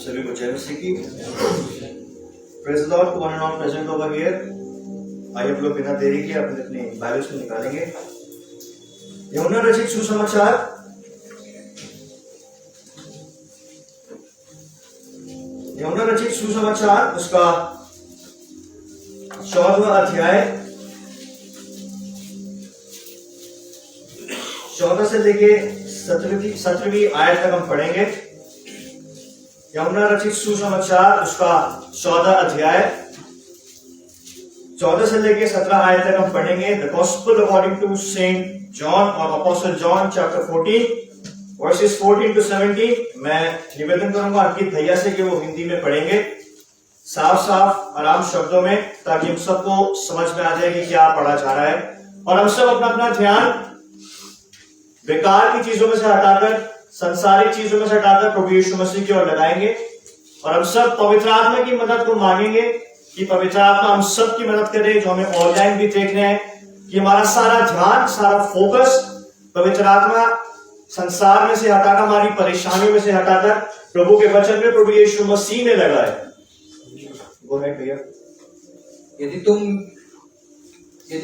सभी को जय मसीह की। Praise the Lord, one and all present over here. आइए हम लोग बिना देरी के अपने बाइबल्स में निकालेंगे यूहन्ना रचित सुसमाचार, यूहन्ना रचित सुसमाचार उसका 14वां अध्याय 14 से लेके 17वीं आयत तक हम पढ़ेंगे। यूहन्ना रचित सुसमाचार उसका 14 अध्याय 14 से लेके 17 आयत तक हम पढ़ेंगे। The gospel according to saint John और apostle John chapter 14 verses 14 to 17। मैं निवेदन करूंगा अंकित भैया से कि वो हिंदी में पढ़ेंगे साफ साफ आराम शब्दों में, ताकि हम सबको समझ में आ जाए कि क्या पढ़ा जा रहा है। और हम सब अपना अपना ध्यान बेकार की चीजों में से हटाकर, संसारिक चीजों में से हटाकर प्रभु यीशु मसीह की ओर लगाएंगे। और हम सब पवित्र आत्मा की मदद को मांगेंगे कि पवित्र आत्मा हम सब की मदद करे, जो हमें ऑनलाइन भी देख रहे हैं, कि हमारा सारा ध्यान, सारा फोकस पवित्र आत्मा संसार में से हटाकर, हमारी परेशानियों में से हटाकर प्रभु के वचन में, प्रभु यीशु मसीह में लगाए। गो अहेड भैया। यदि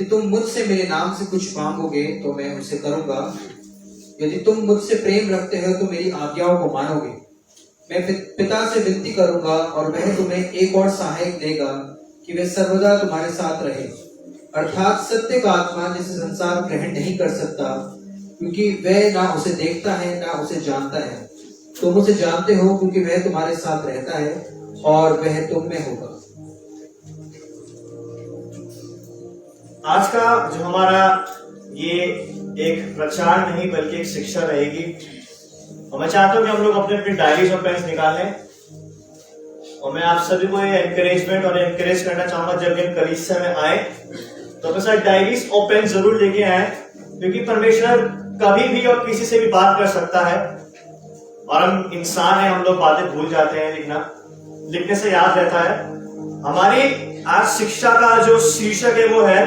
तुम मुझसे मेरे नाम से कुछ मांगोगे तो मैं उसे करूंगा। यदि तुम मुझसे प्रेम रखते हो तो मेरी आज्ञाओं को मानोगे। मैं पिता से विनती करूंगा और वह तुम्हें एक और सहायक देगा कि वह सर्वदा तुम्हारे साथ रहे, अर्थात सत्य का आत्मा, जिसे संसार ग्रहण नहीं कर सकता, क्योंकि वह ना उसे देखता है ना उसे जानता है। तुम उसे जानते हो क्योंकि वह तुम्हारे साथ रहता है और वह तुम में होगा। आज का जो हमारा ये एक प्रचार नहीं बल्कि एक शिक्षा रहेगी। और मैं चाहता हूं कि हम लोग अपने अपने डायरीज और पेन्स निकाल लें। और मैं आप सभी को ये एनकरेजमेंट और एनकरेज करना चाहूंगा, जब इन कलीसिया में आए तो अपने साथ डायरीज और पेन जरूर लेके आए, क्योंकि परमेश्वर कभी भी और किसी से भी बात कर सकता है। और हम इंसान हैं, हम लोग बातें भूल जाते हैं, लिखने से याद रहता है। हमारी आज शिक्षा का जो शीर्षक है वो है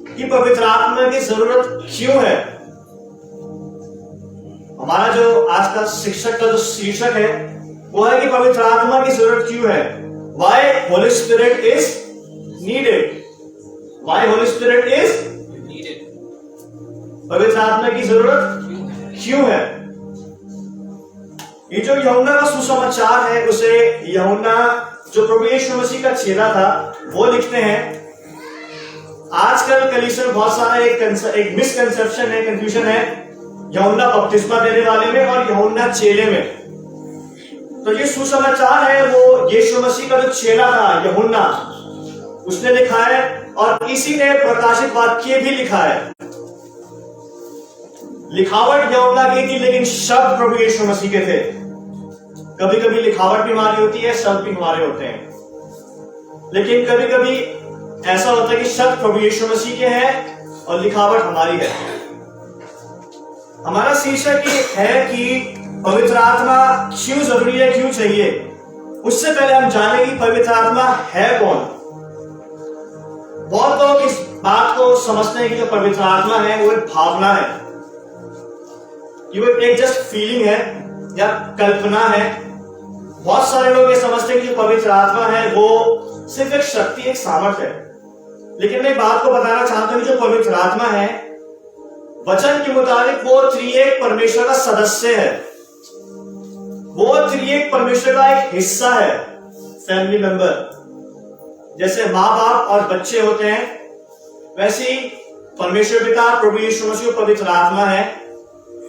कि पवित्र आत्मा की जरूरत क्यों है। हमारा जो आज का शिक्षक का जो शीर्षक है वो है कि पवित्र आत्मा की जरूरत क्यों है। Why Holy Spirit is needed? Why Holy Spirit is needed? पवित्र आत्मा की जरूरत क्यों है। ये जो यूहन्ना का सुसमाचार है, उसे यूहन्ना जो प्रभु यीशु मसीह का चेला था वो लिखते हैं। आजकल कलीसिया में बहुत सारा एक मिसकंसेप्शन है, कंफ्यूजन है यूहन्ना बपतिस्मा देने वाले में और यूहन्ना चेले में। तो ये सुसमाचार है वो यीशु मसीह का जो चेला था यूहन्ना, उसने लिखा है, और इसी ने प्रकाशित वाक्य भी लिखा है। लिखावट यूहन्ना की थी, लेकिन शब्द प्रभु यीशु मसीह के थे। कभी कभी लिखावट भी हमारी होती है, शब्द भी हमारे होते हैं। लेकिन कभी कभी ऐसा होता है कि शब्द प्रभु यीशु मसीह के हैं और लिखावट हमारी है। हमारा शीर्षक ये है कि पवित्र आत्मा क्यों जरूरी है, क्यों चाहिए। उससे पहले हम जानें कि पवित्र आत्मा है कौन। बहुत लोग इस बात को समझते हैं कि जो पवित्र आत्मा है वो एक भावना है, कि वो एक जस्ट फीलिंग है या कल्पना है। बहुत सारे लोग ये समझते हैं कि जो पवित्र आत्मा है वो सिर्फ एक शक्ति, एक सामर्थ्य है। लेकिन मैं एक बात को बताना चाहता हूं कि जो पवित्र आत्मा है, वचन के मुताबिक वो त्रिएक परमेश्वर का सदस्य है। वो त्रिएक परमेश्वर का एक हिस्सा है, फैमिली मेंबर। जैसे माँ बाप और बच्चे होते हैं, वैसे ही परमेश्वर पिता, प्रभु यीशु मसीह, पवित्र आत्मा है।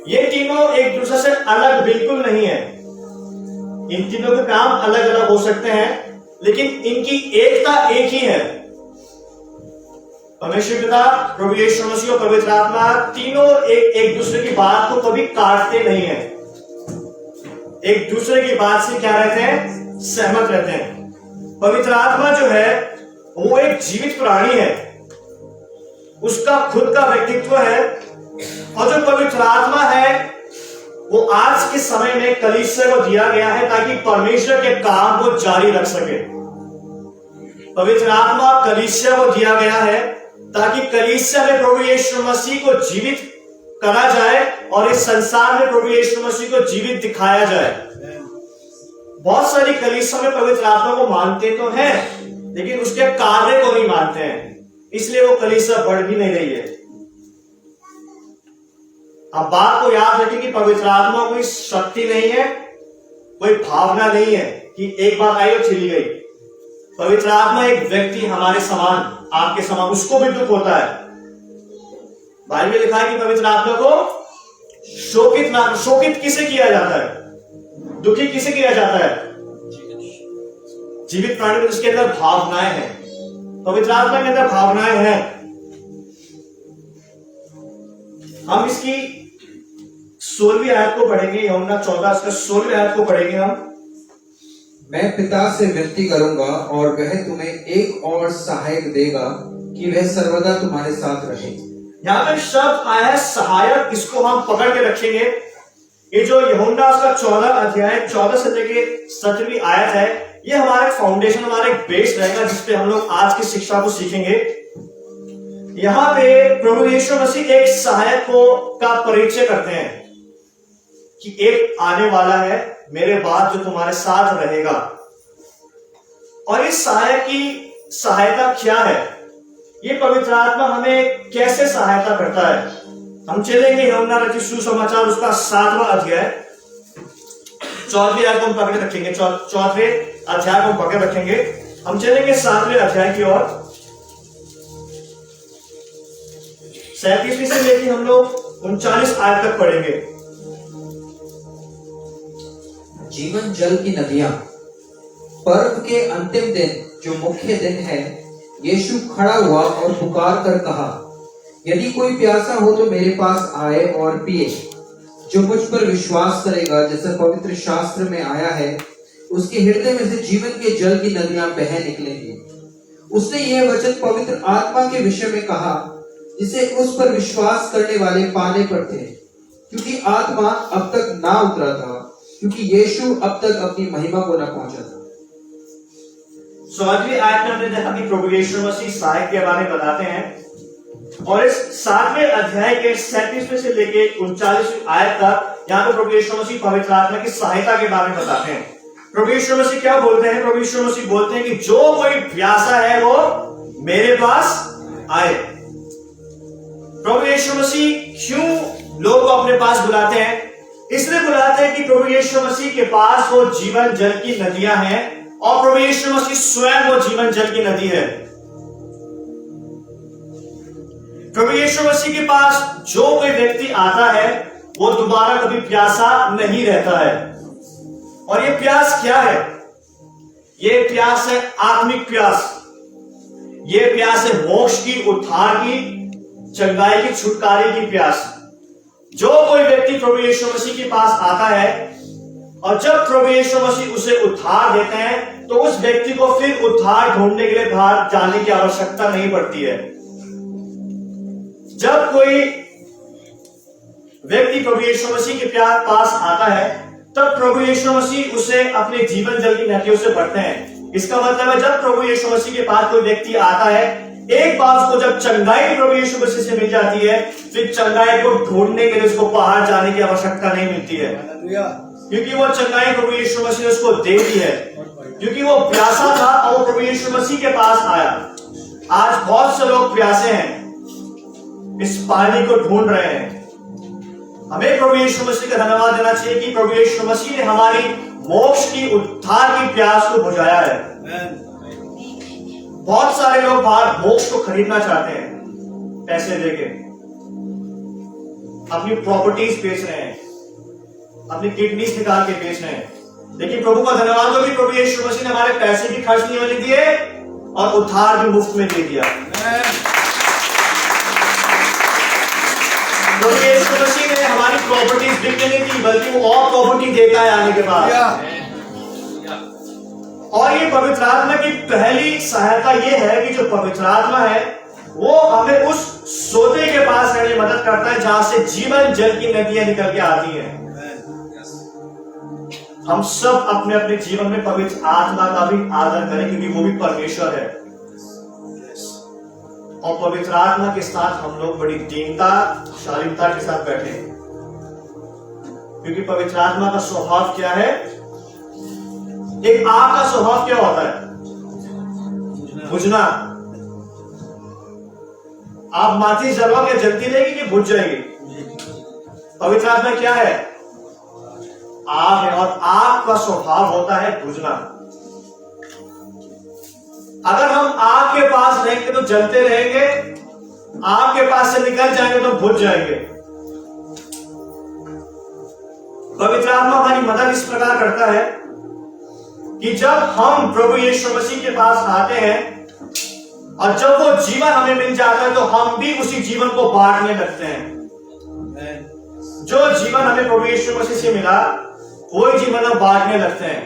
ये तीनों एक दूसरे से अलग बिल्कुल नहीं है। इन तीनों के काम अलग अलग हो सकते हैं, लेकिन इनकी एकता एक ही है। परमेश्वर पिता, प्रभु यीशु मसीह और पवित्र आत्मा तीनों एक दूसरे की बात को कभी काटते नहीं है। एक दूसरे की बात से क्या रहते हैं? सहमत रहते हैं। पवित्र आत्मा जो है वो एक जीवित प्राणी है, उसका खुद का व्यक्तित्व है। और जो पवित्र आत्मा है वो आज के समय में कलीसिया को दिया गया है ताकि परमेश्वर के काम को जारी रख सके। पवित्र आत्मा कलीसिया को दिया गया है ताकि कलीसिया में प्रभु यीशु मसीह को जीवित करा जाए और इस संसार में प्रभु यीशु मसीह को जीवित दिखाया जाए। बहुत सारी कलीसिया में पवित्र आत्मा को मानते तो हैं, लेकिन उसके कार्य को नहीं मानते हैं, इसलिए वो कलीसिया बढ़ भी नहीं रही है। अब बात को याद रखें कि पवित्र आत्मा कोई शक्ति नहीं है, कोई भावना नहीं है कि एक बार आई और चली गई। पवित्र आत्मा एक व्यक्ति हमारे समान, आपके समान, उसको भी दुख होता है। बाइबल में लिखा है कि पवित्र आत्मा को शोकित किसे किया जाता है, दुखी किसे किया जाता है? जीवित प्राणी में उसके अंदर भावनाएं हैं, पवित्र आत्मा के अंदर भावनाएं हैं। हम इसकी 16वीं आयत को पढ़ेंगे, यूहन्ना 14 उसका 16वीं आयत को पढ़ेंगे हम। मैं पिता से विनती करूंगा और वह तुम्हें एक और सहायक देगा कि वह सर्वदा तुम्हारे साथ रहे। यहां पे शब्द आया है सहायक, इसको हम पकड़ के रखेंगे। ये जो यूहन्ना उसका 14 अध्याय 14 से लेके 17वीं आयत है, ये हमारा एक फाउंडेशन, हमारा एक बेस रहेगा जिसपे हम लोग आज की शिक्षा को सीखेंगे। यहां पे प्रभु यीशु मसीह एक सहायक का परिचय करते हैं कि एक आने वाला है मेरे बाद जो तुम्हारे साथ रहेगा। और इस सहायक की सहायता क्या है, ये पवित्र आत्मा हमें कैसे सहायता करता है? हम चलेंगे यूहन्ना रचित सुसमाचार उसका 7वां अध्याय 4वीं आयत को हम पकड़े रखेंगे, 4वें अध्याय को हम पकड़े रखेंगे। हम चलेंगे 7वें अध्याय की ओर। 37वीं से लेकर हम लोग 39 आयत तक पढ़ेंगे। जीवन जल की नदियां। पर्व के अंतिम दिन जो मुख्य दिन है, यीशु खड़ा हुआ और पुकार कर कहा, यदि कोई प्यासा हो तो मेरे पास आए और पिए। जो मुझ पर विश्वास करेगा, जैसा पवित्र शास्त्र में आया है, उसके हृदय में से जीवन के जल की नदियां बह निकलेंगी। उसने यह वचन पवित्र आत्मा के विषय में कहा, जिसे उस पर विश्वास करने वाले पाने पर थे, क्योंकि आत्मा अब तक ना उतरा था, क्योंकि यीशु अब तक अपनी महिमा को न पहुंचा था। 7वीं आयत में हमने देखा कि प्रभु यीशु मसीह सहायक के बारे में बताते हैं, और इस 7वें अध्याय के 37वें से लेके 39वीं आयत तक यहाँ पे प्रभु यीशु मसीह पवित्र आत्मा की सहायता के बारे में बताते हैं। प्रभु यीशु मसीह क्या बोलते हैं? प्रभु यीशु मसीह बोलते हैं कि जो कोई प्यासा है वो मेरे पास आए। प्रभु यीशु मसीह क्यों लोगों को अपने पास बुलाते हैं? इसलिए बुलाते हैं कि प्रभु यीशु मसीह के पास वो जीवन जल की नदियां हैं, और प्रभु यीशु मसीह स्वयं वो जीवन जल की नदी है। प्रभु यीशु मसीह के पास जो कोई व्यक्ति आता है वो दोबारा कभी प्यासा नहीं रहता है। और ये प्यास क्या है? ये प्यास है आत्मिक प्यास, ये प्यास है मोक्ष की, उद्धार की, चंगाई की, छुटकारे की प्यास। जो कोई व्यक्ति प्रभु यीशु मसीह के पास आता है और जब प्रभु यीशु मसीह उसे उद्धार देते हैं, तो उस व्यक्ति को फिर उद्धार ढूंढने के लिए बाहर जाने की आवश्यकता नहीं पड़ती है। जब कोई व्यक्ति प्रभु यीशु मसीह के पास आता है, तब प्रभु यीशु मसीह उसे अपने जीवन जल की नदियों से भरते हैं। इसका मतलब है जब प्रभु यीशु मसीह के पास कोई व्यक्ति आता है, एक बार उसको जब चंगाई प्रभु यीशु मसीह से मिल जाती है, फिर चंगाई को ढूंढने के लिए उसको बाहर जाने की आवश्यकता नहीं मिलती है, क्योंकि वो चंगाई प्रभु यीशु मसीह ने उसको दे दी है। क्योंकि वो प्यासा था और वो प्रभु यीशु मसीह के पास आया। आज बहुत से लोग प्यासे हैं, इस पानी को ढूंढ रहे हैं। हमें प्रभु यीशु मसीह का धन्यवाद देना चाहिए कि प्रभु यीशु मसीह ने हमारी मोक्ष की, उद्धार की प्यास को बुझाया है। बहुत सारे लोग बाहर मोक्ष को खरीदना चाहते हैं, पैसे देके अपनी प्रॉपर्टीज बेच रहे हैं, अपनी किडनीज निकाल के बेच रहे हैं। लेकिन प्रभु का धन्यवाद हो कि प्रभु यीशु मसीह ने हमारे पैसे भी खर्च नहीं होने दिए और उद्धार भी मुफ्त में दे दिया। प्रभु यीशु मसीह ने हमारी प्रॉपर्टीज बिकने नहीं दी, बल्कि वो और प्रॉपर्टी देता है आने के बाद। और ये पवित्र आत्मा की पहली सहायता ये है कि जो पवित्र आत्मा है वो हमें उस सोते के पास रहने में मदद करता है जहां से जीवन जल की नदियां निकल के आती हैं। हम सब अपने अपने जीवन में पवित्र आत्मा का भी आदर करें, क्योंकि वो भी परमेश्वर है। और पवित्र आत्मा के साथ हम लोग बड़ी दीनता, शालीनता के साथ बैठे, क्योंकि पवित्र आत्मा का स्वभाव क्या है? एक आग का स्वभाव क्या होता है? बुझना। आप माचिस जलाओगे, जलती रहेगी कि बुझ जाएगी? पवित्र आत्मा क्या है? आग है, और आग का स्वभाव होता है बुझना। अगर हम आग के पास रहेंगे तो जलते रहेंगे, आग के पास से निकल जाएंगे तो बुझ जाएंगे। पवित्र आत्मा हमारी मदद इस प्रकार करता है कि जब हम प्रभु यीशु मसीह के पास आते हैं और जब वो जीवन हमें मिल जाता है तो हम भी उसी जीवन को बांटने लगते हैं। जो जीवन हमें प्रभु यीशु मसीह से मिला वही जीवन हम बांटने लगते हैं।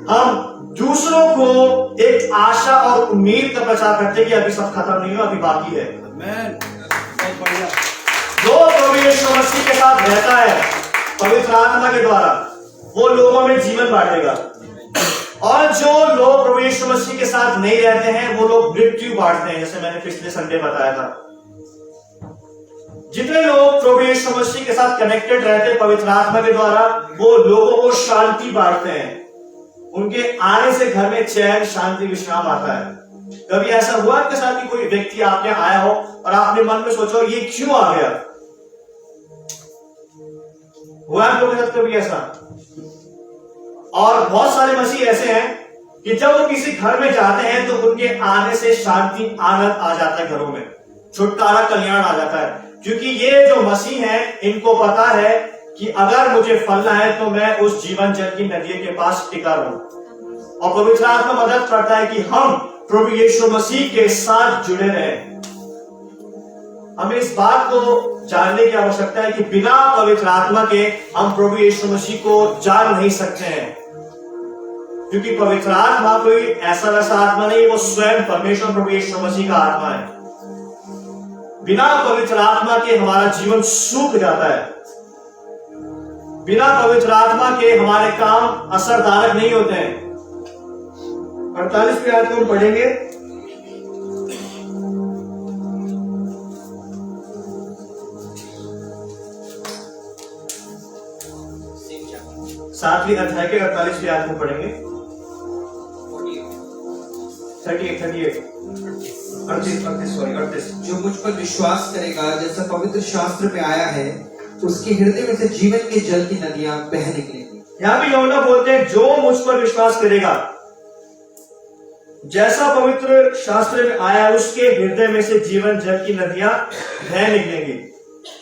हम दूसरों को एक आशा और उम्मीद का प्रचार करते हैं कि अभी सब खत्म नहीं हो, अभी बाकी है। जो प्रभु यीशु मसीह के साथ रहता है पवित्र आत्मा के द्वारा, वो लोगों में जीवन बांटेगा, और जो लोग प्रभु यीशु मसीह के साथ नहीं रहते हैं वो लोग मृत्यु बांटते हैं, जैसे मैंने पिछले संडे बताया था। जितने लोग प्रभु यीशु मसीह के साथ कनेक्टेड रहते हैं पवित्र आत्मा के द्वारा, वो लोगों को शांति बांटते हैं। उनके आने से घर में चैन, शांति, विश्राम आता है। कभी ऐसा हुआ आपके साथ कि कोई व्यक्ति आपके आया हो और आपने मन में सोचो ये क्यों आ गया? हुआ आप लोगों के साथ कभी ऐसा? और बहुत सारे मसीह ऐसे हैं कि जब वो किसी घर में जाते हैं तो उनके आने से शांति, आनंद आ जाता है, घरों में छुटकारा, कल्याण आ जाता है। क्योंकि ये जो मसीह हैं इनको पता है कि अगर मुझे फलना है तो मैं उस जीवन जल की नदी के पास टिका रहूं। और पवित्र आत्मा मदद करता है कि हम प्रभु यीशु मसीह के साथ जुड़े रहें। हमें इस बात को जानने की आवश्यकता है कि बिना पवित्र आत्मा के हम प्रभु यीशु मसीह को जान नहीं सकते हैं, क्योंकि पवित्र आत्मा कोई ऐसा वैसा आत्मा नहीं, वो स्वयं परमेश्वर प्रभु यीशु मसीह का आत्मा है। बिना पवित्र आत्मा के हमारा जीवन सूख जाता है। बिना पवित्र आत्मा के हमारे काम असरदारक नहीं होते हैं। 48वीं आयत को हम पढ़ेंगे। सातवीं अध्याय के 48वीं आयत को पढ़ेंगे। 38। जो मुझ पर विश्वास करेगा, जैसा पवित्र शास्त्र में आया है, उसके हृदय में से जीवन के जल की नदियां बह निकलेंगी। यहां भी यूहन्ना बोलते हैं जो मुझ पर विश्वास करेगा, जैसा पवित्र शास्त्र में आया है, उसके हृदय में से जीवन जल की नदियां बह निकलेंगी।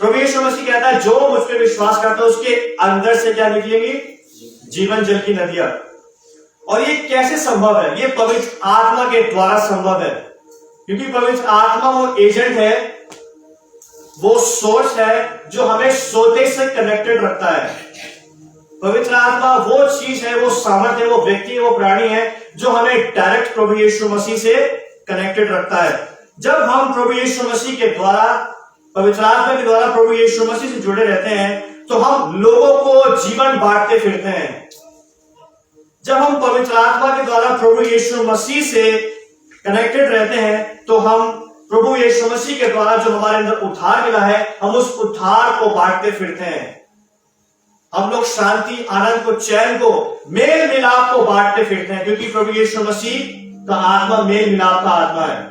प्रभु यीशु मसीह कहता है जो मुझ पर विश्वास करता है उसके अंदर से क्या निकलेंगी? जीवन जल की नदियां। और ये कैसे संभव है? ये पवित्र आत्मा के द्वारा संभव है, क्योंकि पवित्र आत्मा वो एजेंट है, वो सोर्स है जो हमें सोते से कनेक्टेड रखता है। पवित्र आत्मा वो चीज है, वो सामर्थ्य है, वो व्यक्ति है, वो प्राणी है जो हमें डायरेक्ट प्रभु यीशु मसीह से कनेक्टेड रखता है। जब हम प्रभु यीशु मसीह के द्वारा, पवित्र आत्मा के द्वारा प्रभु यीशु मसीह से जुड़े रहते हैं तो हम लोगों को जीवन बांटते फिरते हैं। जब हम पवित्र आत्मा के द्वारा प्रभु यीशु मसीह से कनेक्टेड रहते हैं तो हम प्रभु यीशु मसीह के द्वारा जो हमारे अंदर उद्धार मिला है, हम उस उद्धार को बांटते फिरते हैं। हम लोग शांति, आनंद को, चैन को, मेल मिलाप को बांटते फिरते हैं, क्योंकि प्रभु यीशु मसीह का आत्मा मेल मिलाप का आत्मा है।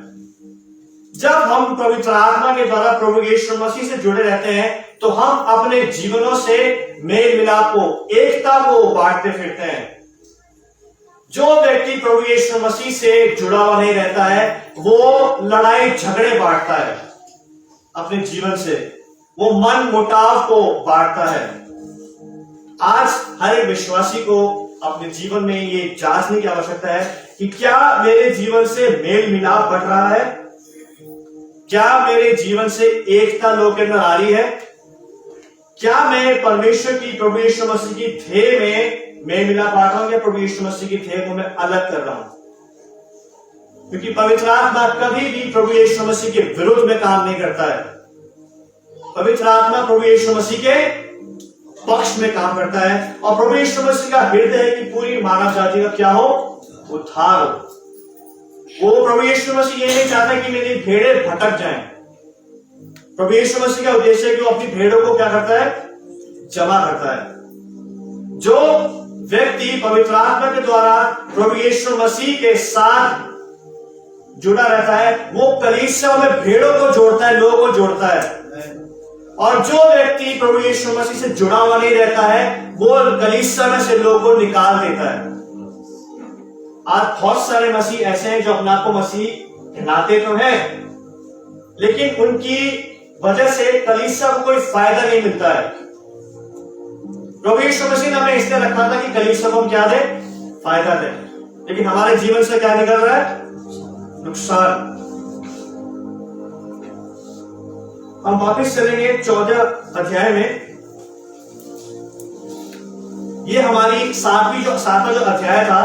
जब हम पवित्र आत्मा के द्वारा प्रभु यीशु मसीह से जुड़े रहते हैं तो हम अपने जीवनों से मेल मिलाप को, एकता को बांटते फिरते हैं। जो व्यक्ति प्रभु यीशु मसीह से जुड़ा हुआ नहीं रहता है वो लड़ाई झगड़े बांटता है अपने जीवन से, वो मन मुटाव को बांटता है। आज हर एक विश्वासी को अपने जीवन में ये जांचने की आवश्यकता है कि क्या मेरे जीवन से मेल मिलाप बढ़ रहा है? क्या मेरे जीवन से एकता लोगों के अंदर आ रही है? क्या मैं परमेश्वर की, प्रभु यीशु मसीह की ध्येय में मेल मिलाप बांट रहा हूं, या प्रभु यीशु मसीह की ध्येय को मैं अलग कर रहा हूं? क्योंकि पवित्र आत्मा कभी भी प्रभु यीशु मसीह के विरुद्ध में काम नहीं करता है। पवित्र आत्मा प्रभु यीशु मसीह के पक्ष में काम करता है, और प्रभु यीशु मसीह का हृदय है कि पूरी मानव जाति का क्या हो? उद्धार हो। वो प्रभु यीशु मसीह ये नहीं चाहता कि मेरी भेड़ें भटक जाएं। प्रभु यीशु मसीह का उद्देश्य है कि वो अपनी भेड़ों को क्या करता है? जमा करता है। जो व्यक्ति पवित्र आत्मा के द्वारा प्रभु यीशु मसीह के साथ जुड़ा रहता है, वो कलीसिया में भेड़ों को जोड़ता है, लोगों को जोड़ता है। और जो व्यक्ति प्रभु यीशु मसीह से जुड़ा हुआ नहीं रहता है, वो कलीसिया में से लोगों को निकाल देता है। आज बहुत सारे मसीह ऐसे हैं जो अपने आप को मसीह कहलाते तो हैं, लेकिन उनकी वजह से कलीसिया को कोई फायदा नहीं मिलता है। प्रभु यीशु मसीह ने हमें इसलिए रखा था कि कलीसिया को हम क्या दे, फायदा दे, लेकिन हमारे जीवन से क्या निकल रहा है, नुकसान। हम वापस चलेंगे 14 अध्याय में। ये हमारी सातवां जो अध्याय था,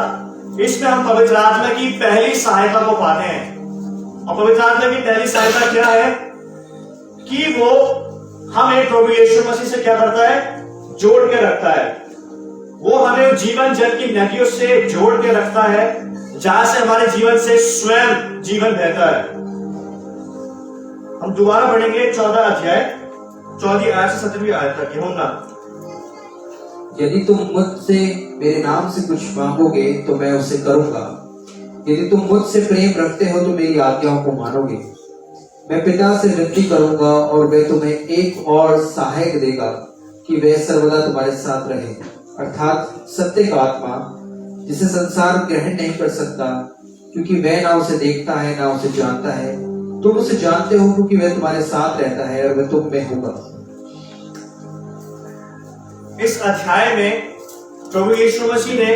इसमें हम पवित्र आत्मा की पहली सहायता को पाते हैं। और पवित्र आत्मा की पहली सहायता क्या है कि वो हमें प्रभु यीशु मसीह से क्या करता है, जोड़ के रखता है। वो हमें जीवन जल की नदियों से जोड़ के रखता है, जहां से हमारे जीवन से स्वयं जीवन बहता है। हम दोबारा पढ़ेंगे 14 अध्याय 14 आयत से 17वीं आयत तक। यूहन्ना, यदि तुम मुझसे मेरे नाम से कुछ मांगोगे तो मैं उसे करूंगा। यदि तुम मुझसे प्रेम रखते हो तो मेरी आज्ञाओं को मानोगे। मैं पिता से विनती करूंगा और वह तुम्हें एक और सहायक देगा कि वह सर्वदा तुम्हारे साथ रहे, अर्थात सत्य का आत्मा, जिसे संसार ग्रहण नहीं कर सकता, क्योंकि वह ना उसे देखता है ना उसे जानता है। तुम उसे जानते हो क्योंकि वह तुम्हारे साथ रहता है और वह तुम में होगा। इस अध्याय में प्रभु यीशु मसीह ने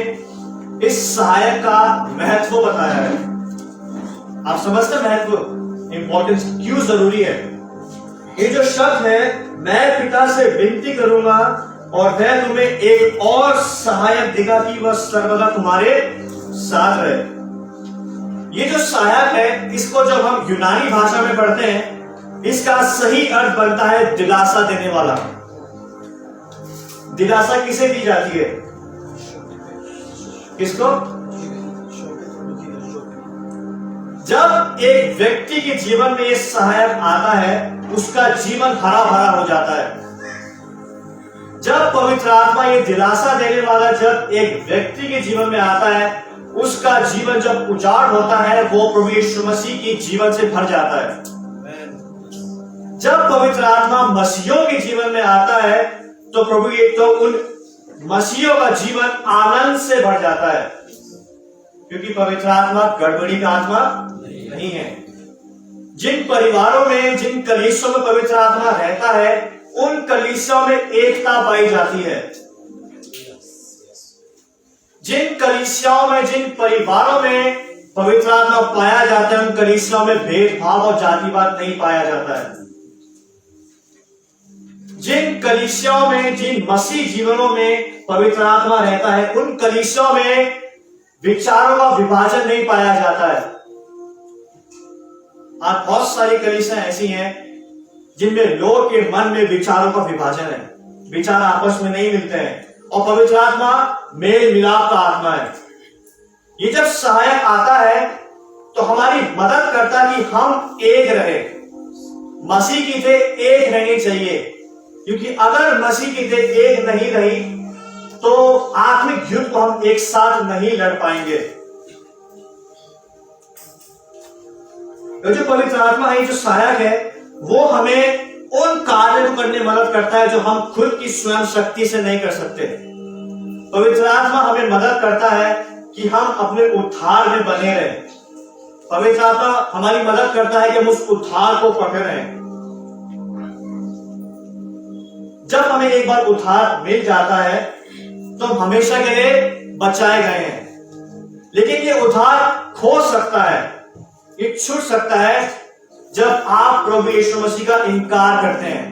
इस सहायक का महत्व बताया है। आप समझते हैं महत्व, इंपॉर्टेंस क्यों जरूरी है। ये जो शब्द है, मैं पिता से विनती करूंगा और वह तुम्हें एक और सहायक देगा कि वह सर्वदा तुम्हारे साथ रहे। ये जो सहायक है, इसको जब हम यूनानी भाषा में पढ़ते हैं, इसका सही अर्थ बनता है दिलासा देने वाला। दिलासा किसे दी जाती है, किसको? जब एक व्यक्ति के जीवन में ये सहायक आता है, उसका जीवन हरा भरा हो जाता है। जब पवित्र आत्मा ये दिलासा देने वाला जब एक व्यक्ति के जीवन में आता है, उसका जीवन जब उजाड़ होता है, वो प्रभु यीशु मसीह के जीवन से भर जाता है। जब पवित्र आत्मा मसीहों के जीवन में आता है, तो उन मसीहों का जीवन आनंद से भर जाता है, क्योंकि पवित्र आत्मा गड़बड़ी का आत्मा नहीं है। जिन परिवारों में, जिन कलीसियों में पवित्र आत्मा रहता है, उन कलीसियों में एकता पाई जाती है। जिन कलीसियाओं में, जिन परिवारों में पवित्र आत्मा पाया जाता है, उन कलीसियाओं में भेदभाव और जातिवाद नहीं पाया जाता है। जिन कलीसियाओं में, जिन मसीह जीवनों में पवित्र आत्मा रहता है, उन कलीसियाओं में विचारों का विभाजन नहीं पाया जाता है। आज बहुत सारी कलीसियां ऐसी हैं जिनमें लोगों के मन में विचारों का विभाजन है, विचार आपस में नहीं मिलते हैं। और पवित्र आत्मा मेल मिलाप का आत्मा है। ये जब सहायक आता है तो हमारी मदद करता है कि हम एक रहे। मसीह की थे एक रहनी चाहिए, क्योंकि अगर मसीह की थे एक नहीं रही तो आत्मिक युद्ध को हम एक साथ नहीं लड़ पाएंगे। तो जो पवित्र आत्मा है, जो सहायक है, वो हमें उन कार्यों को करने में मदद करता है जो हम खुद की स्वयं शक्ति से नहीं कर सकते। पवित्र आत्मा हमें मदद करता है कि हम अपने उद्धार में बने रहें। पवित्र आत्मा हमारी मदद करता है कि हम उस उद्धार को पकड़े रहें। जब हमें एक बार उद्धार मिल जाता है तो हम हमेशा के लिए बचाए गए हैं, लेकिन ये उद्धार खो सकता है, ये छूट सकता है जब आप प्रभु यीशु मसीह का इनकार करते हैं।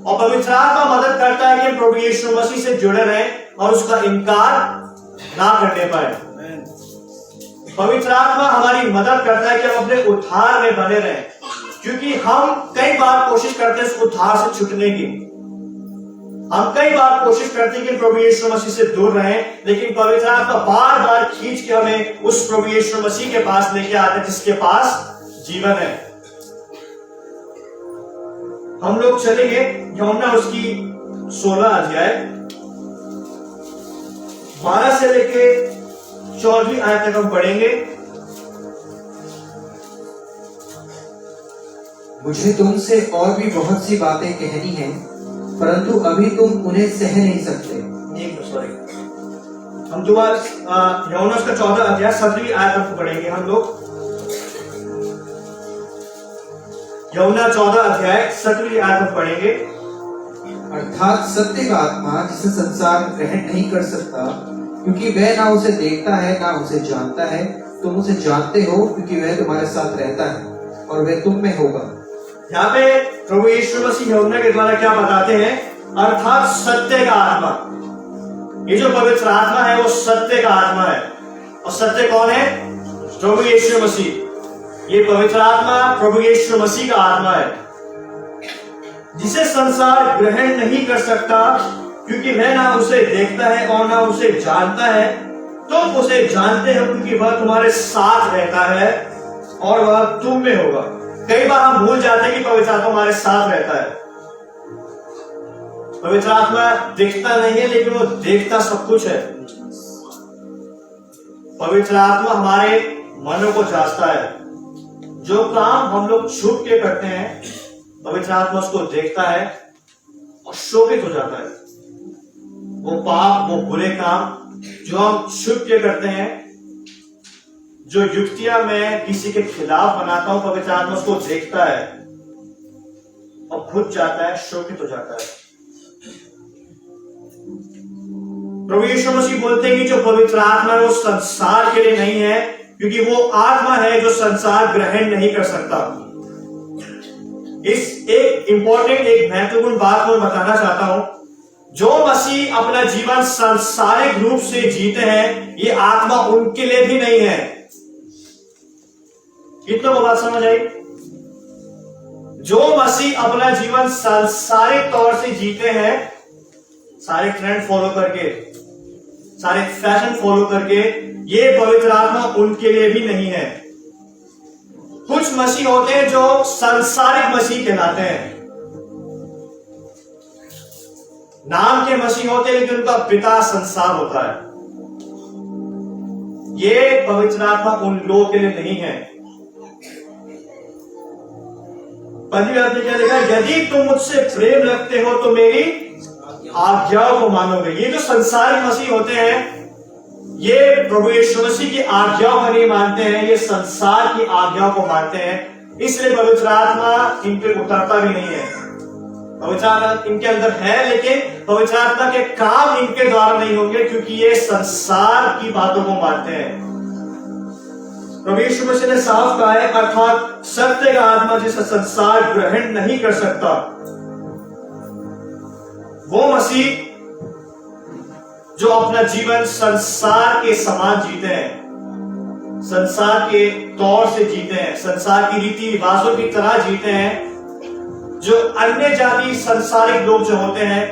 और पवित्र आत्मा मदद करता है कि प्रभु यीशु मसीह से जुड़े रहें और उसका इनकार ना करने पाए। पवित्र आत्मा हमारी मदद करता है कि हम अपने उद्धार में बने रहें, क्योंकि हम कई बार कोशिश करते हैं उस उद्धार से छूटने की। हम कई बार कोशिश करते हैं कि प्रभु यीशु मसीह से दूर रहें, लेकिन पवित्र आत्मा बार बार खींच के हमें उस प्रभु यीशु मसीह के पास लेके आते हैं जिसके पास जीवन है। हम लोग चलेंगे यूहन्ना उसकी 16 अध्याय 12 से लेके 14वीं आयत तक हम पढ़ेंगे। मुझे तुमसे और भी बहुत सी बातें कहनी हैं, परंतु अभी तुम उन्हें सह नहीं सकते। सॉरी, हम दोबारा यूहन्ना का 14 अध्याय 7वीं आयत तक पढ़ेंगे हम लोग। यूहन्ना 14 अध्याय 7वीं आयत तक पढ़ेंगे। अर्थात सत्य का आत्मा जिसे संसार ग्रहण नहीं कर सकता, क्योंकि वह ना उसे देखता है ना उसे जानता है। तुम उसे जानते हो क्योंकि वह तुम्हारे साथ रहता है और वह तुम में होगा। यहाँ पे प्रभु यीशु मसीह यूहन्ना के द्वारा क्या बताते हैं? अर्थात सत्य का आत्मा। ये जो पवित्र आत्मा है वो सत्य का आत्मा है। और सत्य कौन है? प्रभु यीशु मसीह। ये पवित्र आत्मा प्रभु यीशु मसीह का आत्मा है, जिसे संसार ग्रहण नहीं कर सकता, क्योंकि वह ना उसे देखता है और ना उसे जानता है। तुम उसे जानते हो क्योंकि वह तुम्हारे साथ रहता है और वह तुम में होगा। कई बार हम भूल जाते हैं कि पवित्र आत्मा हमारे साथ रहता है। पवित्र आत्मा दिखता नहीं है, लेकिन वो देखता सब कुछ है। पवित्र आत्मा हमारे मनों को जांचता है। जो काम हम लोग छुप के करते हैं, पवित्र आत्मा उसको देखता है और शोभित हो जाता है। वो पाप, वो बुरे काम जो हम छुप के करते हैं, जो युक्तियां मैं किसी के खिलाफ बनाता हूं, पवित्र आत्मा उसको देखता है और खुद जाता है, शोकित हो जाता है। प्रभु यीशु मसीह बोलते हैं कि जो पवित्र आत्मा है वो संसार के लिए नहीं है, क्योंकि वो आत्मा है जो संसार ग्रहण नहीं कर सकता। इस एक इंपॉर्टेंट, एक महत्वपूर्ण बात मैं बताना चाहता हूं। जो मसीह अपना जीवन सांसारिक रूप से जीते हैं, ये आत्मा उनके लिए भी नहीं है। कितना वो बात समझ आई? जो मसीह अपना जीवन सांसारिक तौर से जीते हैं, सारे ट्रेंड फॉलो करके, सारे फैशन फॉलो करके, ये पवित्र आत्मा उनके लिए भी नहीं है। कुछ मसीह होते हैं जो सांसारिक मसीह कहलाते हैं, नाम के मसीह होते हैं, लेकिन उनका पिता संसार होता है। ये पवित्र आत्मा उन लोगों के लिए नहीं है। पंद्रहवीं आयत में क्या लिखा है? यदि तुम मुझसे प्रेम रखते हो तो मेरी आज्ञाओं को मानोगे। ये जो संसारिक मसीह होते हैं, ये प्रभु यीशु मसीह की आज्ञाओं को नहीं मानते हैं, ये संसार की आज्ञाओं को मानते हैं। इसलिए पवित्र आत्मा इन पे उतरता भी नहीं है। पवित्र आत्मा इनके अंदर है, लेकिन पवित्र आत्मा के काम इनके द्वारा नहीं होंगे, क्योंकि ये संसार की बातों को मानते हैं। प्रभु यीशु मसीह ने साफ कहा है, अर्थात सत्य का आत्मा जिसे संसार ग्रहण नहीं कर सकता। वो मसीह जो अपना जीवन संसार के समान जीते हैं, संसार के तौर से जीते हैं, संसार की रीति रिवाजों की तरह जीते हैं, जो अन्य जाति संसारिक लोग जो होते हैं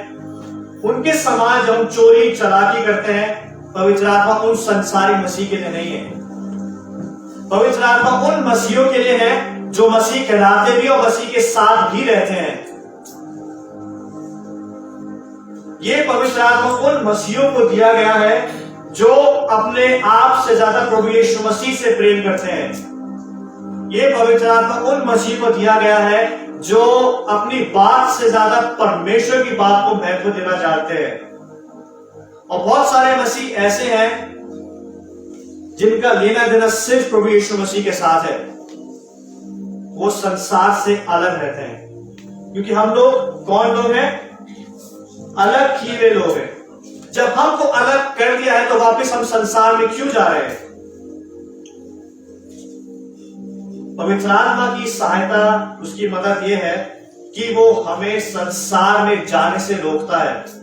उनके समान जब हम चोरी चलाकी करते हैं, पवित्र आत्मा उन संसारिक मसीह के लिए नहीं है। पवित्र आत्मा उन मसीहों के लिए है जो मसीह कहलाते भी और मसीह के साथ भी रहते हैं। ये पवित्र आत्मा उन मसीहों को दिया गया है जो अपने आप से ज्यादा प्रभु यीशु मसीह से प्रेम करते हैं। ये पवित्र आत्मा उन मसीह को दिया गया है जो अपनी बात से ज्यादा परमेश्वर की बात को महत्व देना चाहते हैं। और बहुत सारे मसीह ऐसे हैं जिनका लेना देना सिर्फ प्रभु यीशु मसीह के साथ है। वो संसार से अलग रहते हैं, क्योंकि हम लोग कौन लोग हैं? अलग किए हुए लोग हैं। जब हमको अलग कर दिया है तो वापस हम संसार में क्यों जा रहे हैं? पवित्र आत्मा की सहायता, उसकी मदद यह है कि वो हमें संसार में जाने से रोकता है।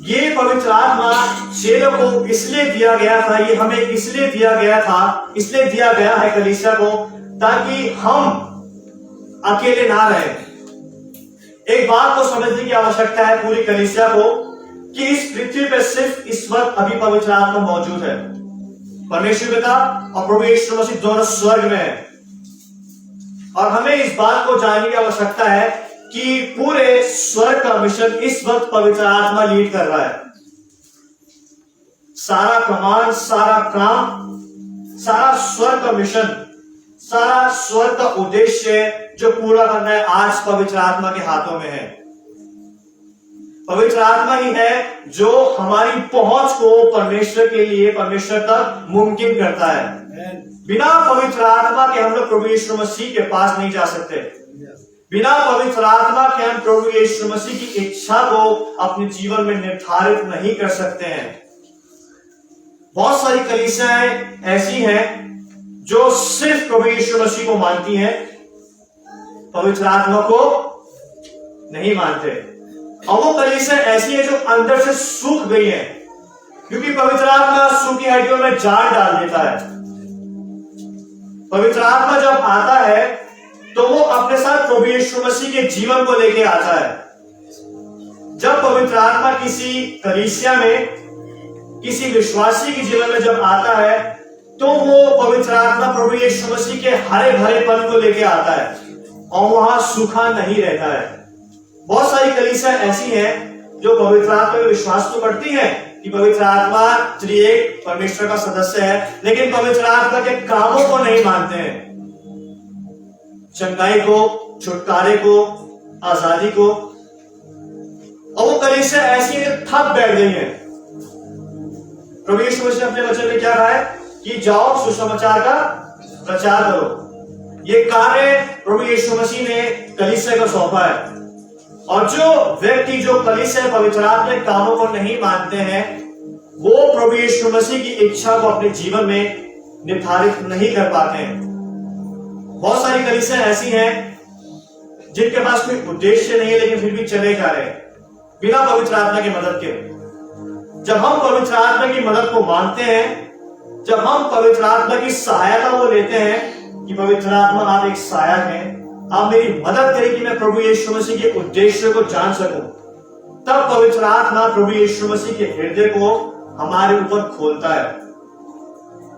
ये पवित्र आत्मा चेलों को इसलिए दिया गया था, ये हमें इसलिए दिया गया था, इसलिए दिया गया है कलीसिया को, ताकि हम अकेले ना रहे। एक बात को समझने की आवश्यकता है पूरी कलीसिया को कि इस पृथ्वी पे सिर्फ इस वक्त अभी पवित्र आत्मा मौजूद है। परमेश्वर पिता और प्रभु यीशु मसीह दोनों स्वर्ग में है, और हमें इस बात को जानने की आवश्यकता है कि पूरे स्वर्ग का मिशन इस वक्त पवित्र आत्मा लीड कर रहा है। सारा प्रमाण, सारा काम, सारा स्वर्ग का मिशन, सारा स्वर्ग का उद्देश्य जो पूरा करना है आज पवित्र आत्मा के हाथों में है। पवित्र आत्मा ही है जो हमारी पहुंच को परमेश्वर के लिए, परमेश्वर तक मुमकिन करता है। बिना पवित्र आत्मा के हम लोग प्रभु यीशु मसीह के पास नहीं जा सकते। बिना पवित्र आत्मा के हम प्रभु यीशु मसीह की इच्छा को अपने जीवन में निर्धारित नहीं कर सकते हैं। बहुत सारी कलीसियाएं ऐसी हैं जो सिर्फ प्रभु यीशु मसीह को मानती हैं, पवित्र आत्मा को नहीं मानते। और वो कलीसियां ऐसी है जो अंदर से सूख गई है, क्योंकि पवित्र आत्मा सूखी हड्डियों में जान डाल देता है। पवित्र आत्मा जब आता है तो वो अपने साथ प्रभु यीशु मसीह के जीवन को लेके आता है। जब पवित्र आत्मा किसी कलीसिया में, किसी विश्वासी के जीवन में जब आता है तो वो पवित्र आत्मा प्रभु यीशु मसीह के हरे भरेपन को लेके आता है और वहां सूखा नहीं रहता है। बहुत सारी कलीसियां ऐसी हैं जो पवित्र आत्मा में विश्वास तो करती हैं कि पवित्र आत्मा त्रिएक परमेश्वर का सदस्य है, लेकिन पवित्र आत्मा के कामों को नहीं मानते हैं। चंगाई को, छुटकारे को, आजादी को। और वो कलीसियां ऐसी हैं जो थक बैठ गई हैं। प्रभु यीशु मसीह ने अपने वचन में क्या कहा है कि जाओ सुसमाचार का प्रचार करो। ये कार्य प्रभु यीशु मसीह ने कलीसिया को सौंपा है। और जो व्यक्ति, जो कलीसिया पवित्र आत्मा के कामों को नहीं मानते हैं, वो प्रभु यीशु मसीह की इच्छा को अपने जीवन में निर्धारित नहीं कर पाते हैं। बहुत सारी कलीसियां ऐसी हैं जिनके पास कोई उद्देश्य नहीं है, लेकिन फिर भी चले जा रहे हैं बिना पवित्र आत्मा की मदद के। जब हम पवित्र आत्मा की मदद को मानते हैं, जब हम पवित्र आत्मा की सहायता को लेते हैं कि पवित्र आत्मा आप एक सहायक हैं, आप मेरी मदद करें कि मैं प्रभु यीशु मसीह के उद्देश्य को जान सकूं, तब पवित्र आत्मा प्रभु यीशु मसीह के हृदय को हमारे ऊपर खोलता है।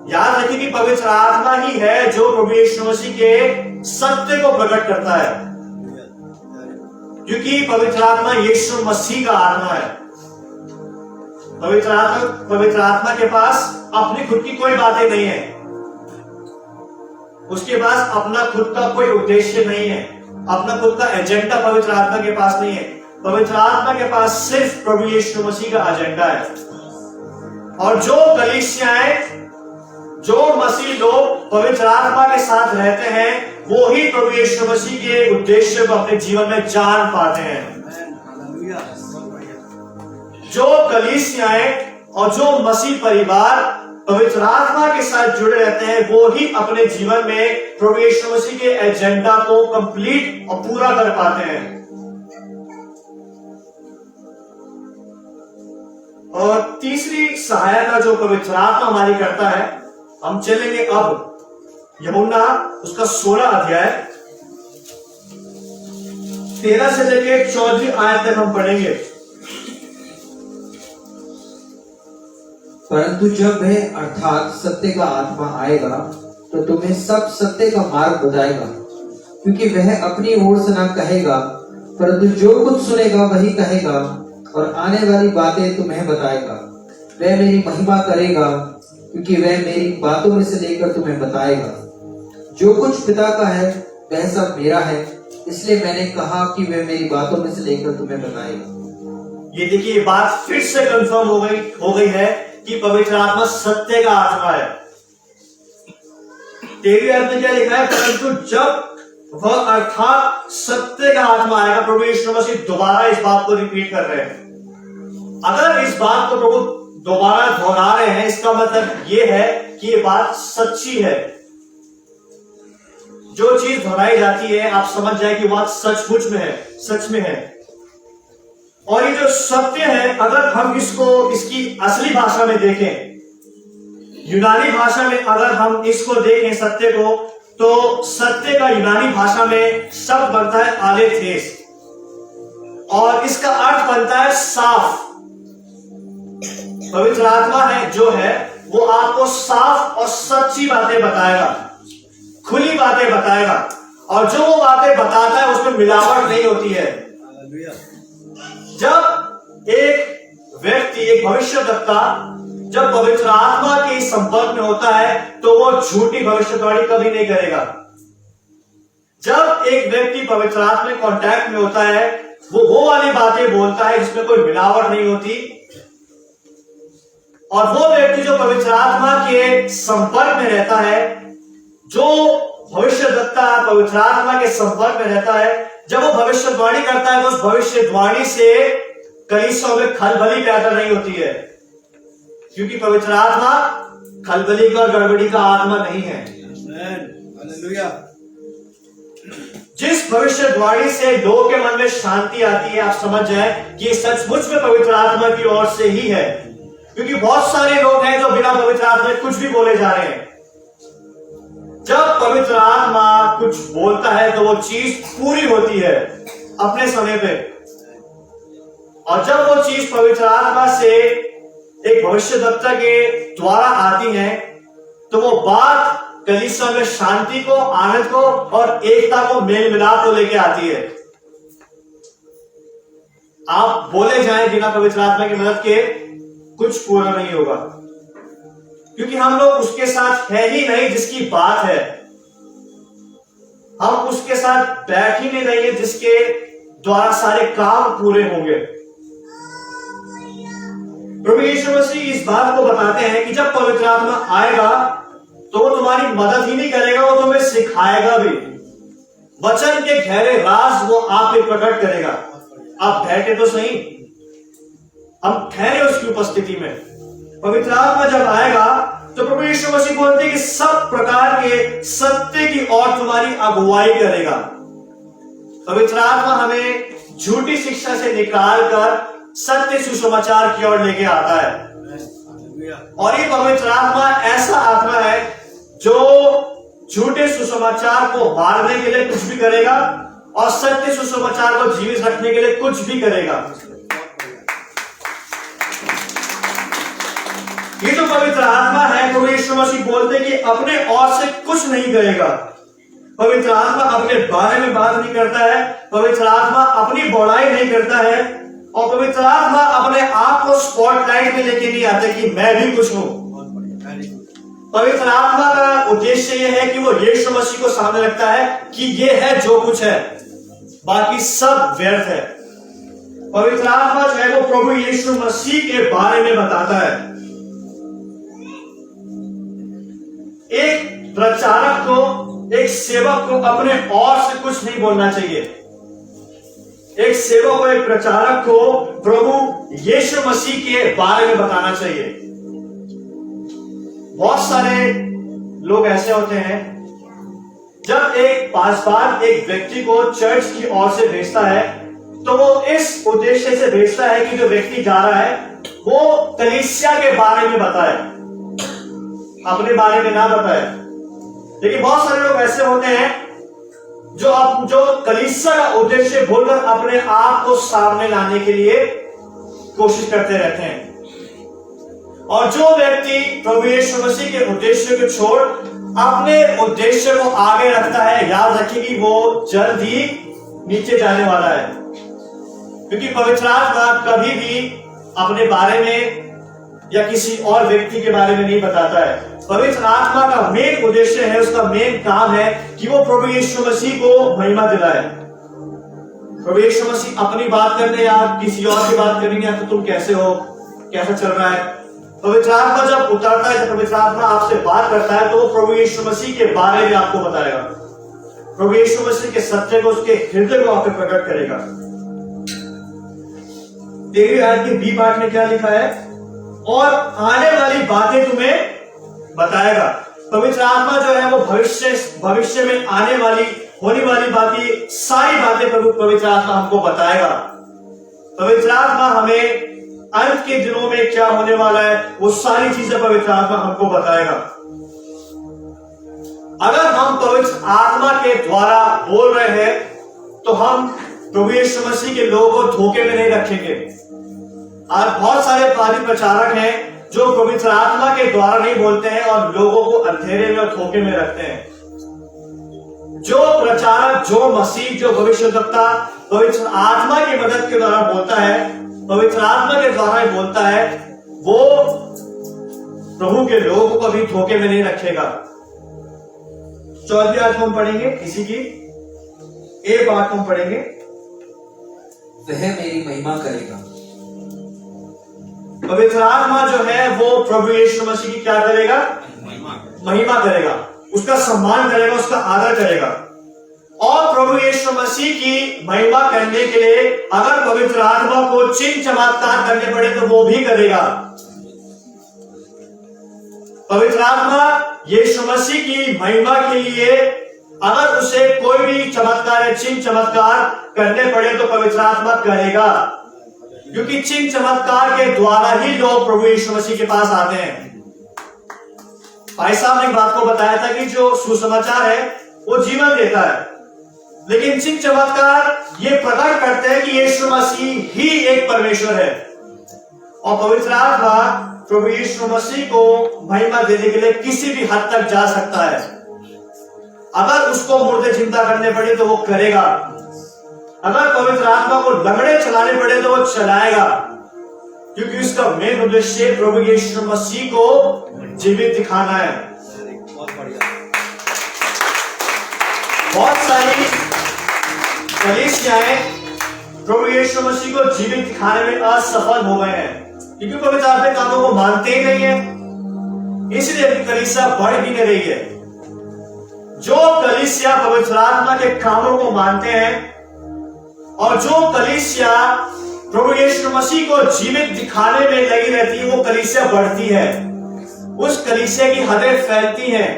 याद रखिए कि पवित्र आत्मा ही है जो प्रभु यीशु मसीह के सत्य को प्रकट करता है, क्योंकि पवित्र आत्मा यीशु मसीह का आत्मा है। पवित्र आत्मा के पास अपनी खुद की कोई बातें नहीं है, उसके पास अपना खुद का कोई उद्देश्य नहीं है, अपना खुद का एजेंडा पवित्र आत्मा के पास नहीं है। पवित्र आत्मा के पास सिर्फ प्रभु यीशु मसीह का एजेंडा है। और जो कलीसियाएं, जो मसीह लोग पवित्र आत्मा के साथ रहते हैं, वो ही प्रभु यीशु मसीह के उद्देश्य को अपने जीवन में जान पाते हैं। जो कलीसियाएं और जो मसीह परिवार पवित्र आत्मा के साथ जुड़े रहते हैं, वो ही अपने जीवन में प्रभु यीशु मसीह के एजेंडा को कंप्लीट और पूरा कर पाते हैं। और तीसरी सहायता जो पवित्र आत्मा हमारी करता है, हम चलेंगे अब यूहन्ना उसका 16 अध्याय 13 से लेकर 14 आयत तक हम पढ़ेंगे। परंतु जब वह अर्थात सत्य का आत्मा आएगा तो तुम्हें सब सत्य का मार्ग बताएगा, क्योंकि वह अपनी ओर से न कहेगा, परंतु जो कुछ सुनेगा वही कहेगा और आने वाली बातें तुम्हें बताएगा। वह मेरी महिमा करेगा, क्योंकि वह मेरी बातों में से लेकर तुम्हें बताएगा। जो कुछ पिता का है वह सब मेरा है, इसलिए मैंने कहा कि वह मेरी बातों में से लेकर तुम्हें बताएगा। ये देखिए, बात फिर से कंफर्म हो गई है कि पवित्र आत्मा सत्य का आत्मा है। 13वीं आयत में क्या लिखा है? परंतु जब वह अर्थात सत्य का आत्मा आएगा। प्रभु यीशु मसीह दोबारा इस बात को रिपीट कर रहे हैं। अगर इस बात को प्रभु दोबारा दोहरा रहे हैं, इसका मतलब यह है कि ये बात सच्ची है। जो चीज दोहराई जाती है, आप समझ जाए कि बात सचमुच में है, सच में है। और ये जो सत्य है, अगर हम इसकी असली भाषा में देखें, यूनानी भाषा में अगर हम इसको देखें सत्य को, तो सत्य का यूनानी भाषा में शब्द बनता है आलेथेस, और इसका अर्थ बनता है साफ। पवित्र आत्मा है जो है वो आपको साफ और सच्ची बातें बताएगा, खुली बातें बताएगा। और जो वो बातें बताता है उसमें मिलावट नहीं होती है। जब एक व्यक्ति, एक भविष्यवक्ता जब पवित्र आत्मा के संपर्क में होता है तो वो झूठी भविष्यवाणी कभी नहीं करेगा। जब एक व्यक्ति पवित्र आत्मा में कांटेक्ट में होता है वो वाली बातें बोलता है जिसमें कोई मिलावट नहीं होती। और वो व्यक्ति जो पवित्र आत्मा के संपर्क में रहता है, जो भविष्यवक्ता पवित्र आत्मा के संपर्क में रहता है, जब वो भविष्यवाणी करता है तो उस भविष्यवाणी से कलीसिया में खलबली पैदा नहीं होती है, क्योंकि पवित्र आत्मा खलबली का और गड़बड़ी का आत्मा नहीं है। जिस भविष्यवाणी से लोगों के मन में शांति आती है, आप समझ जाए कि ये सचमुच में पवित्र आत्मा की ओर से ही है, क्योंकि बहुत सारे लोग हैं जो बिना पवित्र आत्मा के कुछ भी बोले जा रहे हैं। जब पवित्र आत्मा कुछ बोलता है तो वो चीज पूरी होती है अपने समय पे, और जब वो चीज पवित्र आत्मा से एक भविष्यवक्ता के द्वारा आती है तो वो बात कलीसिया में शांति को, आनंद को और एकता को, मेल मिलाप को लेके आती है। आप बोले जाएं बिना पवित्र आत्मा की मदद के, कुछ पूरा नहीं होगा, क्योंकि हम लोग उसके साथ है ही नहीं जिसकी बात है। हम उसके साथ बैठ ही नहीं रहे जिसके द्वारा सारे काम पूरे होंगे। प्रभु यीशु मसीह इस बात को बताते हैं कि जब पवित्र आत्मा आएगा तो वो तुम्हारी मदद ही नहीं करेगा, वो तुम्हें सिखाएगा भी। वचन के गहरे राज वो आप पे प्रकट करेगा। आप बैठे तो सही, हम ठहरे उसकी उपस्थिति में। पवित्र आत्मा जब आएगा तो प्रभु यीशु मसीह बोलते हैं कि सब प्रकार के सत्य की ओर तुम्हारी अगुवाई करेगा। पवित्र आत्मा हमें झूठी शिक्षा से निकालकर सत्य सुसमाचार की ओर लेके आता है। और ये पवित्र आत्मा ऐसा आत्मा है जो झूठे सुसमाचार को मारने के लिए कुछ भी करेगा और सत्य सुसमाचार को जीवित रखने के लिए कुछ भी करेगा। ये जो पवित्र आत्मा है, प्रभु यीशु मसीह बोलते हैं कि अपने ओर से कुछ नहीं करेगा। पवित्र आत्मा अपने बारे में बात नहीं करता है, पवित्र आत्मा अपनी बड़ाई नहीं करता है, और पवित्र आत्मा अपने आप को स्पॉटलाइट में लेके नहीं आता कि मैं भी कुछ हूं। पवित्र आत्मा का उद्देश्य यह है कि वो यीशु मसीह को सामने रखता है कि ये है जो कुछ है, बाकी सब व्यर्थ है। पवित्र आत्मा जो है वो प्रभु यीशु मसीह के बारे में बताता है। एक प्रचारक को, एक सेवक को अपने और से कुछ नहीं बोलना चाहिए। एक सेवक को, एक प्रचारक को प्रभु यीशु मसीह के बारे में बताना चाहिए। बहुत सारे लोग ऐसे होते हैं, जब एक पासवान एक व्यक्ति को चर्च की ओर से भेजता है तो वो इस उद्देश्य से भेजता है कि जो व्यक्ति जा रहा है वो कलीसिया के बारे में बताए, अपने बारे में ना बताए। लेकिन बहुत सारे लोग ऐसे होते हैं जो कलीसिया का उद्देश्य बोलकर अपने आप को सामने लाने के लिए कोशिश करते रहते हैं। और जो व्यक्ति प्रभु यीशु मसीह के उद्देश्य को छोड़ अपने उद्देश्य को आगे रखता है, याद रखिए कि वो जल्द ही नीचे जाने वाला है, क्योंकि पवित्र आत्मा कभी भी अपने बारे में या किसी और व्यक्ति के बारे में नहीं बताता है। पवित्र आत्मा का मेन उद्देश्य है, उसका मेन काम है कि वो प्रभु यीशु मसीह को महिमा दिलाए। प्रभु यीशु मसीह अपनी बात करने या किसी और की बात करने या तो तुम कैसे हो, कैसा चल रहा है। पवित्र आत्मा जब उतरता है, जब पवित्र आत्मा आपसे बात करता है तो वो प्रभु यीशु मसीह के बारे में आपको बताएगा। प्रभु यीशु मसीह के सत्य को, उसके हृदय को आप पे प्रकट करेगा। 13वीं आयत के बी पार्ट में क्या लिखा है? और आने वाली बातें तुम्हें बताएगा। पवित्र आत्मा जो है वो भविष्य में आने वाली, होने वाली बातें, सारी बातें पवित्र आत्मा हमको बताएगा। पवित्र आत्मा हमें अंत के दिनों में क्या होने वाला है वो सारी चीजें पवित्र आत्मा हमको बताएगा। अगर हम पवित्र आत्मा के द्वारा बोल रहे हैं तो हम प्रभु यीशु मसीह के लोगों को धोखे में नहीं रखेंगे। आज बहुत सारे पादी प्रचारक हैं जो पवित्र आत्मा के द्वारा नहीं बोलते हैं और लोगों को अंधेरे में और धोखे में रखते हैं। जो प्रचारक, जो मसीह, जो भविष्यवक्ता पवित्र आत्मा की मदद के द्वारा बोलता है, पवित्र आत्मा के द्वारा ही बोलता है, वो प्रभु के लोगों को कभी धोखे में नहीं रखेगा। 14वीं आयत हम पढ़ेंगे, इसी की एक बात हम पढ़ेंगे। वह मेरी महिमा करेगा। पवित्र आत्मा जो है वो प्रभु यीशु मसीह की क्या करेगा? महिमा करेगा, उसका सम्मान करेगा, उसका आदर करेगा। और प्रभु यीशु मसीह की महिमा करने के लिए अगर पवित्र आत्मा को चिन्ह चमत्कार करने पड़े तो वो भी करेगा। पवित्र आत्मा यीशु मसीह की महिमा के लिए अगर उसे कोई भी चमत्कार या चिन्ह चमत्कार करने पड़े तो पवित्र आत्मा करेगा, क्योंकि चिन्ह चमत्कार के द्वारा ही लोग प्रभु यीशु मसीह के पास आते हैं। भाई साहब ने एक बात को बताया था कि जो सुसमाचार है वो जीवन देता है, लेकिन चिन्ह चमत्कार ये प्रकट करते हैं कि यीशु मसीह ही एक परमेश्वर है। और पवित्र आत्मा प्रभु यीशु मसीह को महिमा देने के लिए किसी भी हद तक जा सकता है। अगर उसको मुर्दे जिंदा करने पड़े तो वो करेगा, अगर पवित्र आत्मा को लंगड़े चलाने पड़े तो वो चलाएगा, क्योंकि उसका मेन उद्देश्य प्रभु यीशु मसीह को जीवित दिखाना है। बहुत सारी कलीसियाएं प्रभु यीशु मसीह को जीवित दिखाने में असफल हो गए हैं, क्योंकि पवित्र आत्मा के कामों को मानते ही नहीं है, इसलिए अपनी कलीसिया बढ़ भी नहीं रही है। जो कलीसिया पवित्र आत्मा के कामों को मानते हैं और जो कलीसिया प्रभु यीशु मसीह को जीवित दिखाने में लगी रहती है, वो कलीसिया बढ़ती है, उस कलीसिया की हदें फैलती हैं,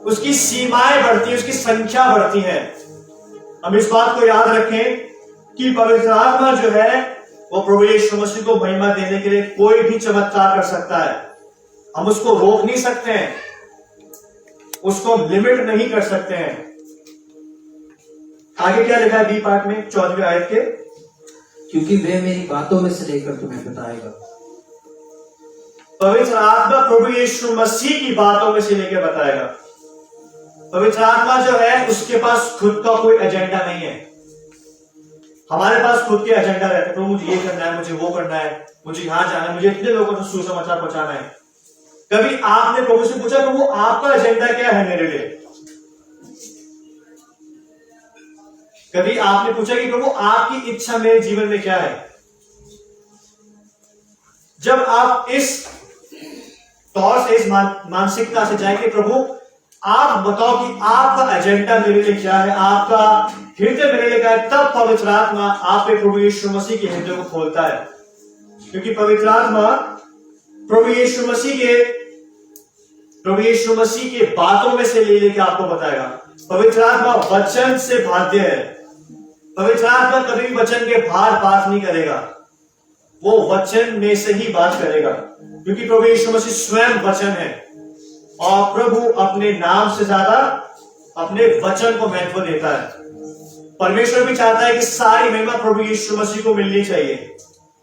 उसकी सीमाएं बढ़ती हैं, उसकी संख्या बढ़ती है। हम इस बात को याद रखें कि पवित्र आत्मा जो है वो प्रभु यीशु मसीह को महिमा देने के लिए कोई भी चमत्कार कर सकता है। हम उसको रोक नहीं सकते हैं, उसको लिमिट नहीं कर सकते हैं। आगे क्या लिखा है बी पार्ट में 14वीं आयत के? क्योंकि वह मेरी बातों में से लेकर तुम्हें बताएगा। पवित्र आत्मा प्रभु यीशु मसीह की बातों में से लेकर बताएगा। पवित्र आत्मा जो है उसके पास खुद का कोई एजेंडा नहीं है। हमारे पास खुद के एजेंडा रहते हैं, प्रभु मुझे ये करना है, मुझे वो करना है, मुझे यहां जाना है, मुझे इतने लोगों को सुसमाचार पहुंचाना है। कभी आपने प्रभु से पूछा प्रभु आपका एजेंडा क्या है मेरे लिए? कभी आपने पूछा कि प्रभु आपकी इच्छा मेरे जीवन में क्या है? जब आप इस तौर से, इस मानसिकता से जाएंगे प्रभु आप बताओ कि आपका एजेंडा मेरे लिए क्या है, आपका हृदय मेरे लिए क्या है, तब पवित्र आत्मा आप पे प्रभु यीशु मसीह के हृदय को खोलता है। क्योंकि पवित्र आत्मा प्रभु यीशु मसीह के बातों में से ले लेके आपको बताएगा। पवित्र आत्मा वचन से बाध्य है। पवित्र आत्मा कभी भी वचन के बाहर बात नहीं करेगा, वो वचन में से ही बात करेगा, क्योंकि प्रभु यीशु मसीह स्वयं वचन है और प्रभु अपने नाम से ज्यादा अपने वचन को महत्व देता है। परमेश्वर भी चाहता है कि सारी महिमा प्रभु यीशु मसीह को मिलनी चाहिए,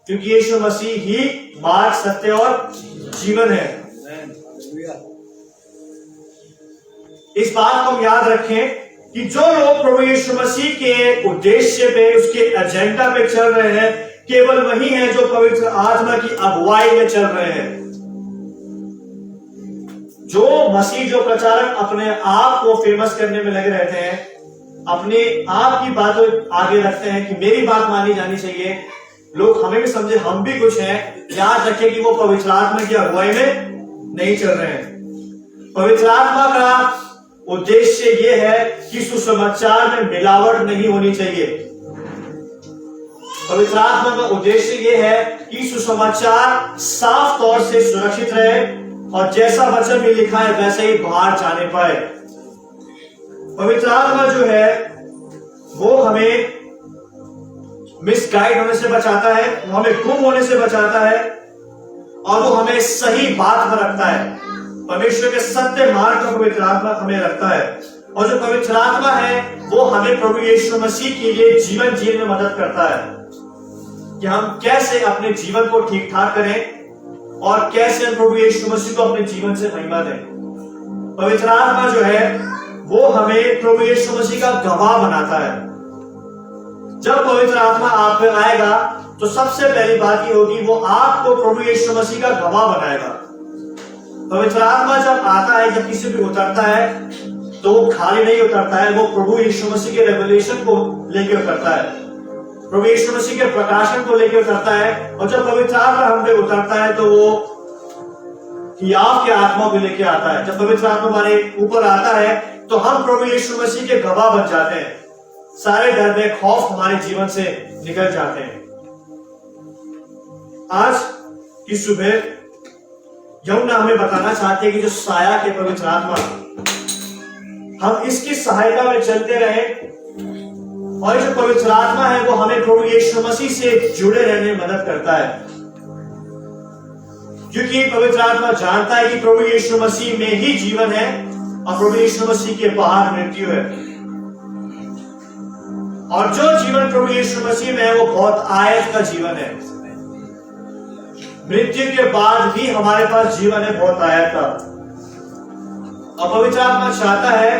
क्योंकि यीशु मसीह ही मार्ग, सत्य और जीवन है। इस बात को हम याद रखें कि जो लोग प्रभु यीशु मसीह के उद्देश्य पे, उसके एजेंडा पे चल रहे हैं, केवल वही हैं जो पवित्र आत्मा की अगुवाई में चल रहे हैं। जो मसीह, जो प्रचारक अपने आप को फेमस करने में लगे रहते हैं, अपने आप की बातों आगे रखते हैं कि मेरी बात मानी जानी चाहिए, लोग हमें भी समझे हम भी कुछ हैं, याद रखें कि वो पवित्र आत्मा की अगुवाई में नहीं चल रहे हैं। पवित्र आत्मा का उद्देश्य यह है कि सुसमाचार में मिलावट नहीं होनी चाहिए। पवित्र आत्मा का उद्देश्य यह है कि सुसमाचार साफ तौर से सुरक्षित रहे और जैसा वचन में लिखा है वैसे ही बाहर जाने पाए। पवित्र आत्मा जो है वो हमें मिसगाइड होने से बचाता है, वो हमें गुम होने से बचाता है और वो हमें सही बात पर रखता है। परमेश्वर के सत्य मार्ग पर पवित्र आत्मा हमें रखता है, और जो पवित्र आत्मा है वो हमें प्रभु यीशु मसीह के लिए जीवन जीने में मदद करता है कि हम कैसे अपने जीवन को ठीक ठाक करें और कैसे हम प्रभु यीशु मसीह को अपने जीवन से महिमा दें। पवित्र आत्मा जो है वो हमें प्रभु यीशु मसीह का गवाह बनाता है। जब पवित्र आत्मा आप पे आएगा तो सबसे पहली बात ये होगी, वो आपको प्रभु यीशु मसीह का गवाह बनाएगा। पवित्र आत्मा जब आता है, जब किसी भी उतरता है, तो वो खाली नहीं उतरता है, वो प्रभु यीशु मसीह के रेवलेशन को लेके उतरता है, प्रभु यीशु मसीह के प्रकाशन को लेके उतरता है। और जब पवित्र आत्मा हम पे उतरता है तो वो हियाव के आत्मा को लेके आता है। जब पवित्र आत्मा हमारे ऊपर आता है तो हम प्रभु यीशु मसीह के गवाह बन जाते हैं। सारे डर में खौफ हमारे जीवन से निकल जाते हैं। आज की सुबह यूहन्ना हमें बताना चाहते हैं कि जो साया के पवित्र आत्मा, हम इसकी सहायता में चलते रहे, और जो पवित्र आत्मा है वो हमें प्रभु यीशु मसीह से जुड़े रहने में मदद करता है। क्योंकि पवित्र आत्मा जानता है कि प्रभु यीशु मसीह में ही जीवन है और प्रभु यीशु मसीह के बाहर मृत्यु है। और जो जीवन प्रभु यीशु मसीह में है वो बहुत आयत का जीवन है। मृत्यु के बाद भी हमारे पास जीवन है बहुत आयत का। और पवित्र आत्मा चाहता है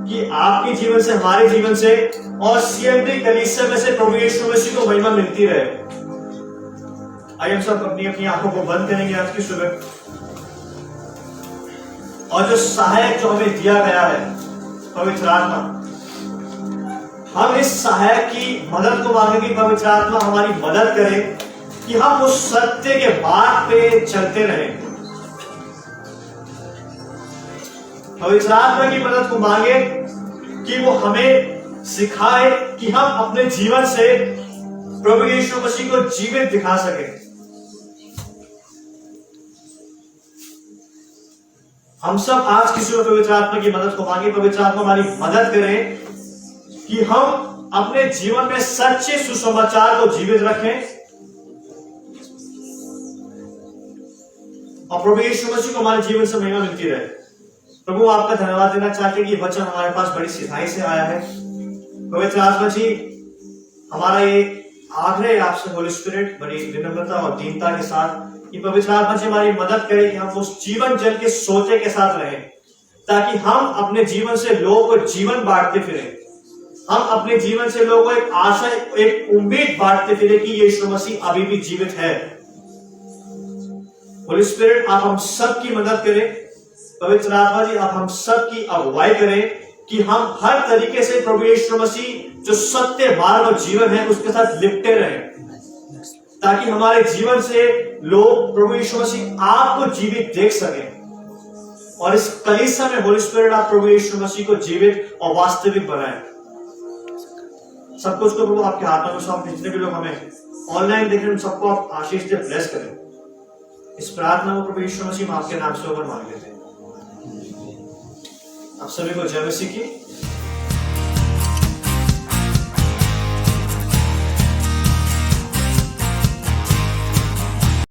कि आपके जीवन से, हमारे जीवन से और सीएमडी कलीसिया में से प्रभु यीशु मसीह को महिमा मिलती रहे। आइए हम सब अपनी अपनी आंखों को बंद करेंगे आज की सुबह, और जो सहायक जो हमें दिया गया है पवित्र आत्मा, हम इस सहायक की मदद को मांगे कि पवित्र आत्मा हमारी मदद करे कि हम उस सत्य के मार्ग पे चलते रहें। पवित्र आत्मा की मदद को मांगे कि वो हमें सिखाए कि हम अपने जीवन से प्रभु यीशु मसीह को जीवित दिखा सके। हम सब आज किसी को पवित्र आत्मा की मदद को मांगे, पवित्र आत्मा हमारी मदद करे कि हम अपने जीवन में सच्चे सुसमाचार को जीवित रखें और प्रभु यीशु मसीह को हमारे जीवन से महिमा मिलती रहे। प्रभु आपका धन्यवाद देना चाहते हैं कि वचन हमारे पास बड़ी सिधाई से आया है। पवित्र आत्मा जी, हमारा ये आग्रह है आपसे होली स्पिरिट, बड़ी विनम्रता और दीनता के साथ कि पवित्र आत्मा जी हमारी मदद करे कि हम उस जीवन जल के सोचे के साथ रहें, ताकि हम अपने जीवन से लोगों को जीवन बांटते फिरें। हम अपने जीवन से लोगों को एक आशा, एक उम्मीद बांटते फिरे कि यीशु मसीह अभी भी जीवित है। होली स्पिरिट, आप हम सब की मदद करें। पवित्र आत्मा जी, आप हम सब की अगुवाई करें कि हम हर तरीके से प्रभु यीशु मसीह जो सत्य मार्ग और जीवन है उसके साथ लिपटे रहें, ताकि हमारे जीवन से लोग प्रभु यीशु मसीह आपको जीवित देख सकें। और इस कलीसिया में होली स्पिरिट आप प्रभु यीशु मसीह को जीवित और वास्तविक बनाएं। सब कुछ को प्रभु आपके हाथों में सौंप, जितने भी लोग हमें ऑनलाइन देख रहे हैं सबको आप आशीष से ब्लेस करें। इस प्रार्थना को प्रभु यीशु मसीह आपके नाम से होकर मांग लेते हैं। आप सभी को जय मसीह की।